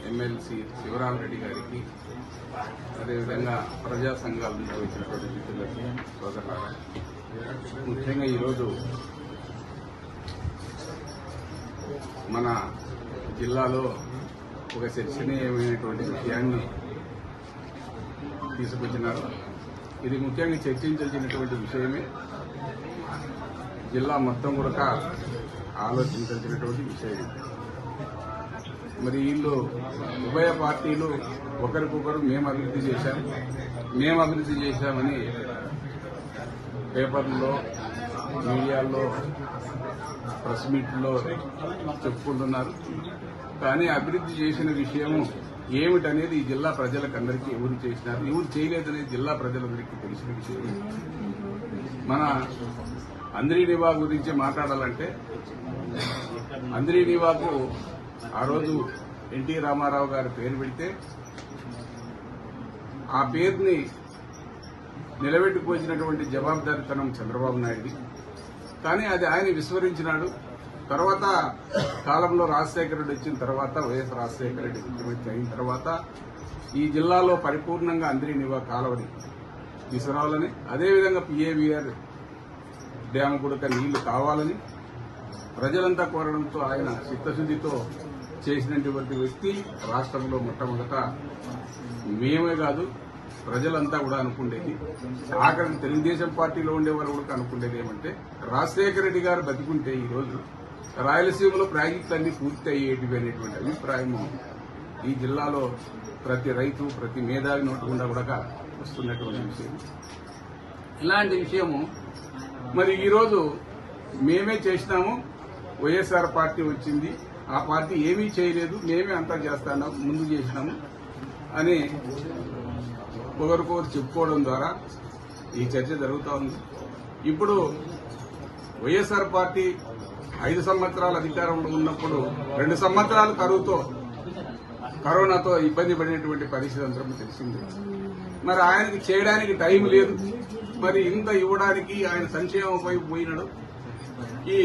MLC Sivarama Reddy గారికి, అదేవిధంగా ప్రజా సంఘాల నుంచి వచ్చినటువంటి మిత్రులకి, సోదరులారా, ముఖ్యంగా ఈరోజు మన జిల్లాలో ఒక చర్చనీయమైనటువంటి విషయాన్ని తీసుకొచ్చినారు. ఇది ముఖ్యంగా చర్చించాల్సినటువంటి విషయమే, జిల్లా మొత్తం కూడా ఆలోచించాల్సినటువంటి విషయం. మరి వీళ్ళు ఉభయ పార్టీలు ఒకరికొకరు మేము అభివృద్ధి చేశామని పేపర్లో, మీడియాలో, ప్రెస్ మీట్లో చెప్పుకుంటున్నారు. కానీ అభివృద్ధి చేసిన విషయము ఏమిటనేది ఈ జిల్లా ప్రజలకందరికీ ఎవరు చేసినారు, ఎవరు చేయలేదనేది జిల్లా ప్రజలందరికీ తెలిసిన విషయం. మన అంద్రీనివా గురించి మాట్లాడాలంటే, అంద్రీనివాకు ఆ రోజు ఎన్టీ రామారావు గారి పేరు పెడితే ఆ పేరుని నిలబెట్టుకోవాల్సినటువంటి జవాబుదారీతనం చంద్రబాబు నాయుడు. కానీ అది ఆయన విస్మరించినాడు. తర్వాత కాలంలో రాజశేఖర రెడ్డి వచ్చిన తర్వాత, వైఎస్ రాజశేఖర రెడ్డి ముఖ్యమంత్రి అయిన తర్వాత ఈ జిల్లాలో పరిపూర్ణంగా అంద్రీనివా కాలువని తీసుకురావాలని, అదేవిధంగా పిఏవిఆర్ డ్యామ్ కూడా నీళ్లు కావాలని ప్రజలంతా కోరడంతో ఆయన చిత్తశుద్దితో చేసినటువంటి వ్యక్తి రాష్ట్రంలో మొట్టమొదట మేమే కాదు ప్రజలంతా కూడా అనుకునేది. ఆఖరికి తెలుగుదేశం పార్టీలో ఉండేవారు కూడా అనుకునేది ఏమంటే, రాజశేఖర రెడ్డి గారు బతికుంటే ఈరోజు రాయలసీమలో ప్రాజెక్టులన్నీ పూర్తి అయ్యేటివి అనేటువంటి అభిప్రాయము ఈ జిల్లాలో ప్రతి రైతు, ప్రతి మేధావి నోటుకుండా కూడా వస్తున్నటువంటి విషయం. ఇలాంటి విషయము మరి ఈరోజు మేమే చేసినాము, వైఎస్ఆర్ పార్టీ వచ్చింది, ఆ పార్టీ ఏమీ చేయలేదు, మేమే అంతా చేస్తాము, ముందు చేసినాము అని ఒకరికొకరు చెప్పుకోవడం ద్వారా ఈ చర్చ జరుగుతూ ఉంది. ఇప్పుడు వైఎస్ఆర్ పార్టీ 5 సంవత్సరాల అధికారంలో ఉన్నప్పుడు 2 సంవత్సరాలు కరోనాతో ఇబ్బంది పడినటువంటి పరిస్థితి అందరం తెలిసింది. మరి ఆయనకి చేయడానికి టైం లేదు, మరి ఇంత ఇవ్వడానికి ఆయన సంక్షేమం వైపు పోయినాడు. ఈ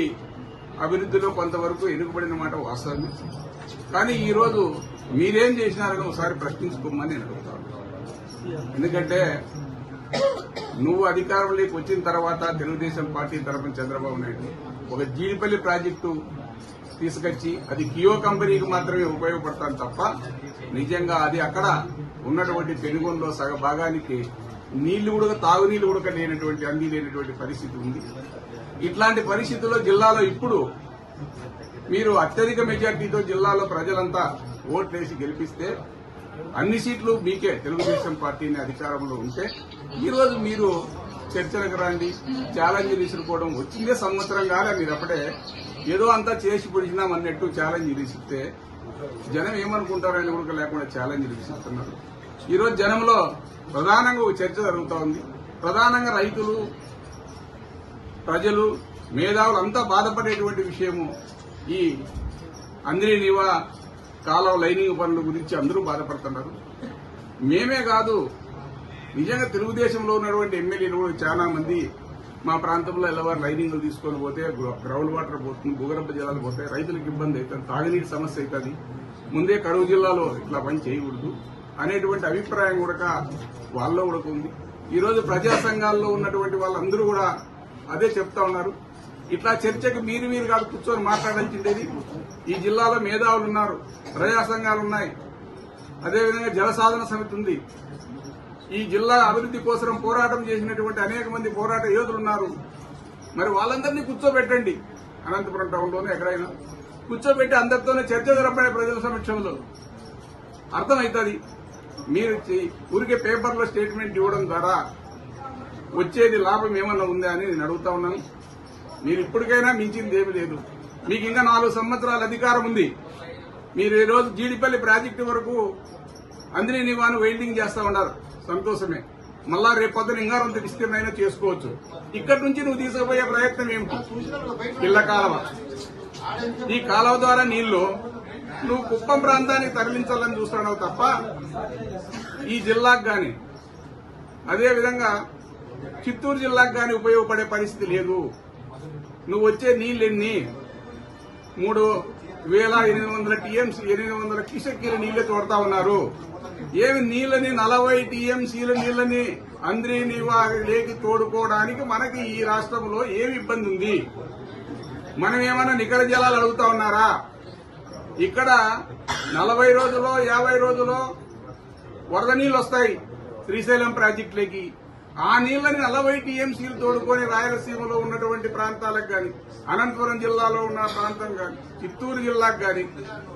అభివృద్ధిలో కొంతవరకు ఎన్నుకబడిన మాట వాస్తవమే. కానీ ఈరోజు మీరేం చేసినారని ఒకసారి ప్రశ్నించుకోమని నేను అడుగుతాను. ఎందుకంటే నువ్వు అధికారంలోకి వచ్చిన తర్వాత తెలుగుదేశం పార్టీ తరఫున చంద్రబాబు నాయుడు ఒక జీడిపల్లి ప్రాజెక్టు తీసుకొచ్చి అది కియో కంపెనీకి మాత్రమే ఉపయోగపడతాను తప్ప నిజంగా అది అక్కడ ఉన్నటువంటి పెనుగొండలో సగ భాగానికి తాగునీళ్లు కూడా లేనటువంటి, అంది లేనటువంటి పరిస్థితి ఉంది. ఇట్లాంటి పరిస్థితుల్లో జిల్లాలో ఇప్పుడు మీరు అత్యధిక మెజార్టీతో జిల్లాలో ప్రజలంతా ఓట్లేసి గెలిపిస్తే అన్ని సీట్లు మీకే, తెలుగుదేశం పార్టీని అధికారంలో ఉంటే ఈరోజు మీరు చర్చలకు రండి, ఛాలెంజ్ విసురుకోవడం. వచ్చిందే సంవత్సరం కాలే, మీరు అప్పుడే ఏదో అంతా చేసి పొడిచినామన్నట్టు ఛాలెంజ్ విసిరిస్తే జనం ఏమనుకుంటారని కూడా లేకుండా ఛాలెంజ్ విసురుతున్నారు. ఈరోజు జనంలో ప్రధానంగా ఒక చర్చ జరుగుతూ ఉంది. ప్రధానంగా రైతులు, ప్రజలు, మేధావులు అంతా బాధపడేటువంటి విషయము ఈ అంద్రీనివా కాలువ లైనింగ్ పనుల గురించి అందరూ బాధపడుతున్నారు. మేమే కాదు, నిజంగా తెలుగుదేశంలో ఉన్నటువంటి ఎమ్మెల్యేలు కూడా చాలా మంది మా ప్రాంతంలో ఎల్లవారు లైనింగ్లు తీసుకొని పోతే గ్రౌండ్ వాటర్ పోతుంది, భూగర్భ జలాలు పోతాయి, రైతులకు ఇబ్బంది అవుతుంది, తాగునీటి సమస్య అవుతుంది, ముందే కరువు జిల్లాలో ఇట్లా పని చేయకూడదు అనేటువంటి అభిప్రాయం కూడా వాళ్ళలో కూడా ఉంది. ఈరోజు ప్రజా సంఘాల్లో ఉన్నటువంటి వాళ్ళందరూ కూడా అదే చెప్తా ఉన్నారు. ఇట్లా చర్చకు మీరు కాదు కూర్చొని మాట్లాడాల్సిండేది. ఈ జిల్లాలో మేధావులు ఉన్నారు, ప్రజా సంఘాలు ఉన్నాయి, అదేవిధంగా జలసాధన సమితి ఉంది. ఈ జిల్లా అభివృద్ధి కోసం పోరాటం చేసినటువంటి అనేక మంది పోరాట యోధులున్నారు. మరి వాళ్ళందరినీ కూర్చోబెట్టండి, అనంతపురం టౌన్లోనే ఎక్కడైనా కూర్చోబెట్టి అందరితోనే చర్చ జరపడే ప్రజల సమక్షంలో అర్థమవుతుంది. మీరు ఊరికే పేపర్లో స్టేట్మెంట్ ఇవ్వడం ద్వారా వచ్చేది లాభం ఏమన్నా ఉందా అని నేను అడుగుతా ఉన్నాను. మీరు ఇప్పటికైనా మించింది ఏమీ లేదు, మీకు ఇంకా 4 సంవత్సరాల అధికారం ఉంది. మీరు ఈ రోజు జీడిపల్లి ప్రాజెక్టు వరకు అంద్రీనివాను వెల్డింగ్ చేస్తా ఉన్నారు, సంతోషమే. మళ్ళా రేపు పొద్దున ఇంకా కొంత విస్తీర్ణైనా చేసుకోవచ్చు. ఇక్కడి నుంచి నువ్వు తీసుకుపోయే ప్రయత్నం ఏమిటి? పిల్ల కాలువ, ఈ కాలువ ద్వారా నీళ్లు నువ్వు కుప్పం ప్రాంతానికి తరలించాలని చూస్తున్నావు తప్ప ఈ జిల్లాకు గాని, అదేవిధంగా చిత్తూరు జిల్లాకు గాని ఉపయోగపడే పరిస్థితి లేదు. నువ్వు వచ్చే నీళ్ళెన్ని 3 800 టీఎంసీ 800 క్యూసెక్కీల నీళ్లు తోడతా ఉన్నారు. ఏమి నీళ్ళని 40 టీఎంసీల నీళ్ళని అంద్రీనివాలేకి తోడుకోవడానికి మనకి ఈ రాష్ట్రంలో ఏమి ఇబ్బంది ఉంది? మనం ఏమైనా నికర జలాలు అడుగుతా ఉన్నారా? ఇక్కడ 40 రోజులో 50 రోజులో వరద నీళ్లు వస్తాయి శ్రీశైలం ప్రాజెక్టులకి. ఆ నీళ్లని 40 టీఎంసీలు తోడుకొని రాయలసీమలో ఉన్నటువంటి ప్రాంతాలకు గాని, అనంతపురం జిల్లాలో ఉన్న ప్రాంతం గాని, చిత్తూరు జిల్లాకు గాని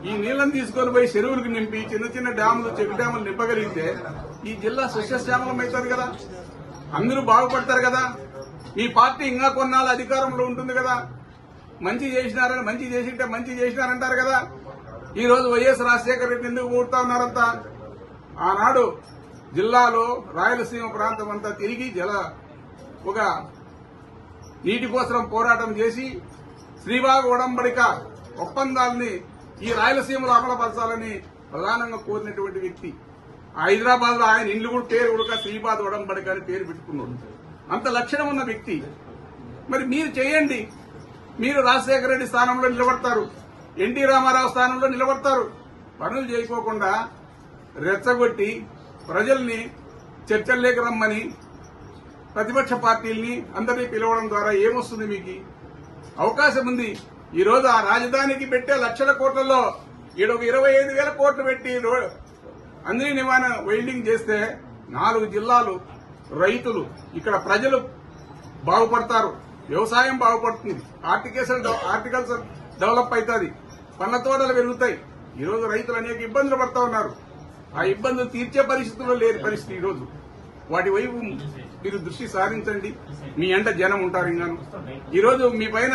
ఈ నీళ్లను తీసుకొని పోయి చెరువులకు నింపి చిన్న చిన్న డ్యాములు, చెక్ డ్యాములు నింపగలిగితే ఈ జిల్లా సస్యశ్యామలం అవుతుంది కదా, అందరూ బాగుపడతారు కదా. మీ పార్టీ ఇంకా కొన్నాళ్ళు అధికారంలో ఉంటుంది కదా. మంచి చేసినారంటారు కదా. ఈ రోజు వైఎస్ రాజశేఖర రెడ్డి ఎందుకు ఊడుతా ఉన్నారంతా? ఆనాడు జిల్లాలో రాయలసీమ ప్రాంతం అంతా తిరిగి ఒక నీటి కోసం పోరాటం చేసి శ్రీబాగ్ ఒడంబడిక ఒప్పందాలని ఈ రాయలసీమలో అమలుపరచాలని ప్రధానంగా కోరినటువంటి వ్యక్తి. హైదరాబాద్ లో ఆయన ఇండ్లు కూడా పేరు కూడా శ్రీబాగ్ ఒడంబడిక అని పేరు పెట్టుకున్నాడు. అంత లక్షణం ఉన్న వ్యక్తి. మరి మీరు చేయండి. మీరు రాజశేఖర రెడ్డి స్థానంలో నిలబడతారు, ఎన్టీ రామారావు స్థానంలో నిలబడతారు. పనులు చేయకోకుండా రెచ్చగొట్టి ప్రజల్ని చర్చల్లోకి రమ్మని ప్రతిపక్ష పార్టీల్ని అందరినీ పిలవడం ద్వారా ఏమొస్తుంది? మీకు అవకాశం ఉంది. ఈ రోజు ఆ రాజధానికి పెట్టే లక్షల కోట్లలో ఈడొక 25,000 కోట్లు పెట్టి అందిని నివారణ వెల్డింగ్ చేస్తే 4 జిల్లాలు రైతులు, ఇక్కడ ప్రజలు బాగుపడతారు, వ్యవసాయం బాగుపడుతుంది, హార్టికల్చర్ డెవలప్ అవుతుంది, పండ్ల తోటలు పెరుగుతాయి. ఈ రోజు రైతులు అనేక ఇబ్బందులు పడతా ఉన్నారు. ఆ ఇబ్బందులు తీర్చే పరిస్థితుల్లో లేని పరిస్థితి ఈ రోజు. వాటి వైపు మీరు దృష్టి సారించండి. మీ అంట జనం ఉంటారు. ఇంకాను ఈ రోజు మీ పైన